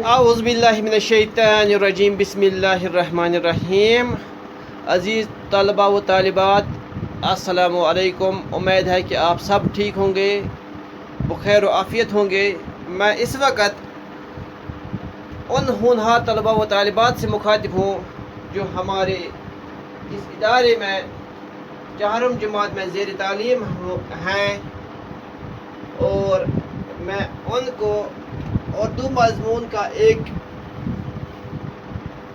اعوذ باللہ من الشیطان الرجیم بسم اللہ الرحمن الرحیم. عزیز طلباء و طالبات السلام علیکم. امید ہے کہ آپ سب ٹھیک ہوں گے، بخیر و عافیت ہوں گے. میں اس وقت ان ہونہار طلباء و طالبات سے مخاطب ہوں جو ہمارے اس ادارے میں چہارم جماعت میں زیر تعلیم ہیں، اور میں ان کو اردو مضمون کا ایک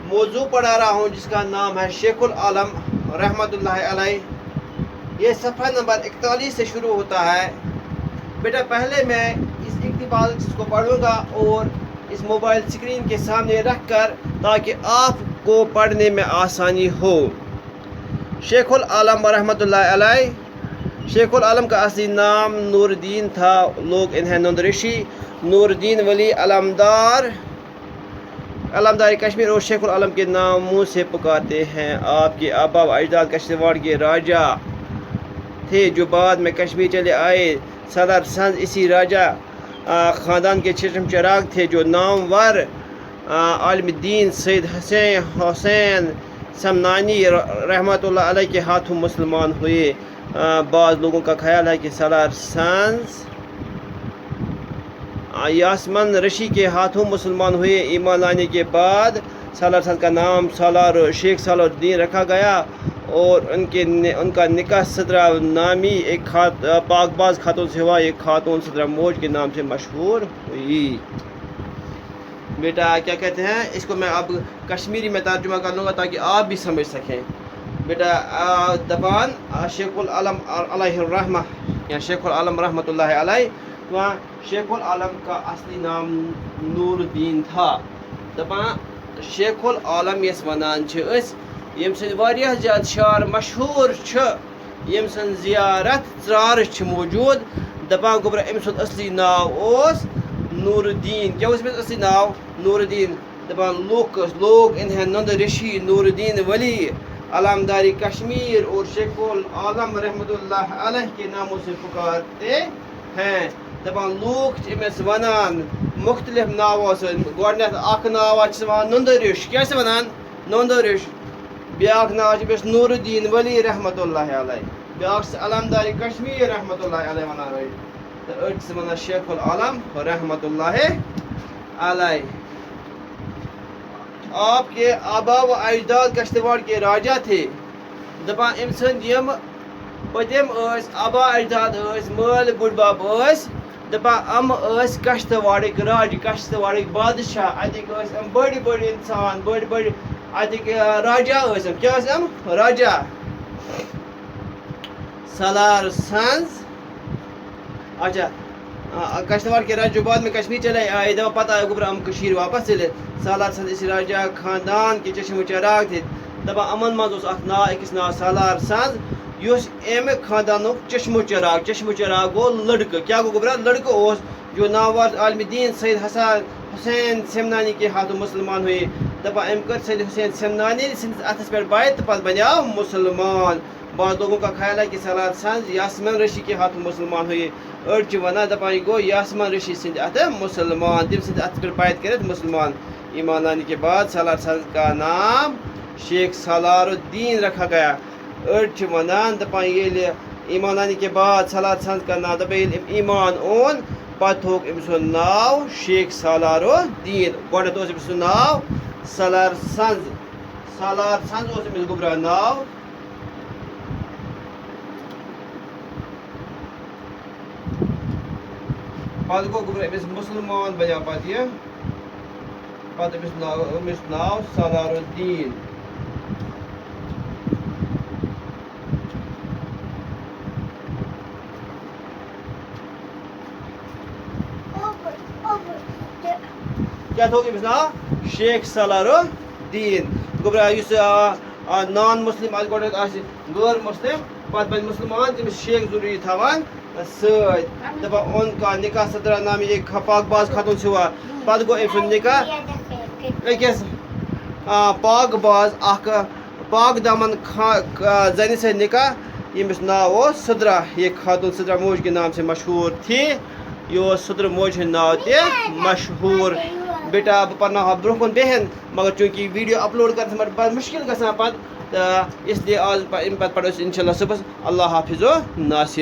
موضوع پڑھا رہا ہوں جس کا نام ہے شیخ العالم رحمۃ اللہ علیہ. یہ صفحہ نمبر 41 سے شروع ہوتا ہے. بیٹا پہلے میں اس اقتباس کو پڑھوں گا اور اس موبائل اسکرین کے سامنے رکھ کر تاکہ آپ کو پڑھنے میں آسانی ہو. شیخ العالم رحمۃ اللہ علیہ. شیخ العالم کا اصلی نام نور الدین تھا، لوگ انہیں نندرشی نور الدین ولی علمدار کشمیر اور شیخ العالم کے ناموں سے پکارتے ہیں. آپ کے آبا و اجداد کشتواڑ کے راجا تھے جو بعد میں کشمیر چلے آئے. سالار سنز اسی راجا خاندان کے چشم چراغ تھے جو نامور عالم دین سید حسین سمنانی رحمۃ اللہ علیہ کے ہاتھوں مسلمان ہوئے. بعض لوگوں کا خیال ہے کہ سالار سنز یاسمن رشی کے ہاتھوں مسلمان ہوئے. ایمان لانے کے بعد سالار سنز کا نام شیخ سالار الدین رکھا گیا اور ان کا نکاح صدرہ نامی ایک پاک باز خاتون سے ہوا. ایک خاتون صدرہ موج کے نام سے مشہور ہوئی. بیٹا کیا کہتے ہیں، اس کو میں اب کشمیری میں ترجمہ کر لوں گا تاکہ آپ بھی سمجھ سکیں. بیٹا دبان شیخ العالم علیہ الرحمہ یا شیخ العالم رحمۃ اللہ علیہ. وہاں شیخ العالم کا اصلی نام نور الدین تھا. دپان شیخ العالم یس ونان چھ اس یم سن واریاہ زیادہ شعر مشہور چھ، یم سن زیارت ژرار چھ موجود. دپان گوبرا ام سن اصلی ناو اوس نور الدین. کیا اس میں اصلی ناو نور الدین. دپان لوگ انہیں نند رشی نور الدین ولی علمداری کشمیر اور شیخ العالم رحمۃ اللہ علیہ کے ناموں سے پکارتے ہیں. دپان لوگ امس ونان مختلف ناوو سے. گۄڈنیتھ اکھ ناوا چھس ونان نندرش. کیا سے ونان نندرش. بیاکھ ناو چھ امس نور الدین ولی رحمۃ اللہ علیہ. بیاکھ چھ علمداری کشمیر رحمۃ اللہ علیہ ونان أڑۍ. تو أڑۍ چھس ونان شیخ العالم رحمۃ اللہ علیہ. آپ کے آبا و اجداد کشتواڑ کے راجا تھے. دپان ام سند یم پتم آبا اجداد مٲلۍ بُڈبب دپان ام کشتواڑک راج، کشتواڑک بادشاہ. اتک ام بڑی بڑی انسان، بڑی بڑی اتک راجا ام. کیا ام راجا. سالار سنز اچھا کشتواڑ کے راج جو بعد میں کشمیر چلے آئے. دپان پتہ آئے گوبرا ام کشیر واپس چلے. سالار سنز اس راجا خاندان کے چشم چراغ تھے. دپان امن مز اوس اکھ ناو أکِس ناو سالار سنز یُس امہِ خاندانُک چشمو چراغ گو لڑکہ. کیا گو گوبرا لڑکہ اوس جو نامور عالم دین سید حسین سمنانی کے ہاتھوں مسلمان ہوئے. دپان ام کر سید حسین سمنانی سندس اتھس پہ بیت تو پتہ بنیو مسلمان. بعض لوگوں کا خیال ہے کہ سالار سنز یاسمن رشی کے ہاتھوں مسلمان ہوئے. أڑۍ چھِ ونان دپان یہ گو یاسمن رشی سند اتھ مسلمان، تم سند اتھ پہ بیت کرت مسلمان. ایمان لانے کے بعد سالار سنز کا نام شیخ سالار الدین رکھا گیا. أڑۍ چھِ ونان دپان ییٚلہِ ایمان لانے کے بعد سالار سنز کا نام دپان ییٚلہِ ایمان اون پتہٕ تھوٚوُکھ أمۍ سُنٛد ناو شیخ سالار الدین. گۄڈنٮ۪تھ اوس أمۍ سُنٛد ناو سالار سنز. سالار سنز اوس أمِس گوبرا ناو. پتہٕ گوٚو گوبرا أمِس مسلمان بنیو پتہٕ یہِ پتہٕ أمِس ناو سالار الدین. کیا تھوٚوُکھ أمِس ناو شیخ سالار الدین. گوبرا یُس نان مسلم آسہِ گۄڈنٮ۪تھ آسہِ غٲر مسلم پتہٕ بنہِ مسلمان تٔمِس شیخ ضروٗری تھاوان سۭتۍ. دپان ان کا نکاح صدرہ نامی ایک پاک باز خاتون سے ہوا. پتہٕ گوٚو أمۍ سُنٛد نکاح أکِس پاک باز اکھ پاک دامن زنہِ سۭتۍ نکاح ییٚمِس ناو اوس صدرہ. یہ خاتون صدرہ موج کے نام سے مشہور تھی. یہ صدر موج ہند ناو تہ مشہور بیٹا بہ پرناو برہ کن بہن مگر چونکہ ویڈیو اپلوڈ کر بڑا مشکل گژھان پتہ اس لیے آز پتہ پڑھو انشاء اللہ صبح اللہ حافظ و ناصر.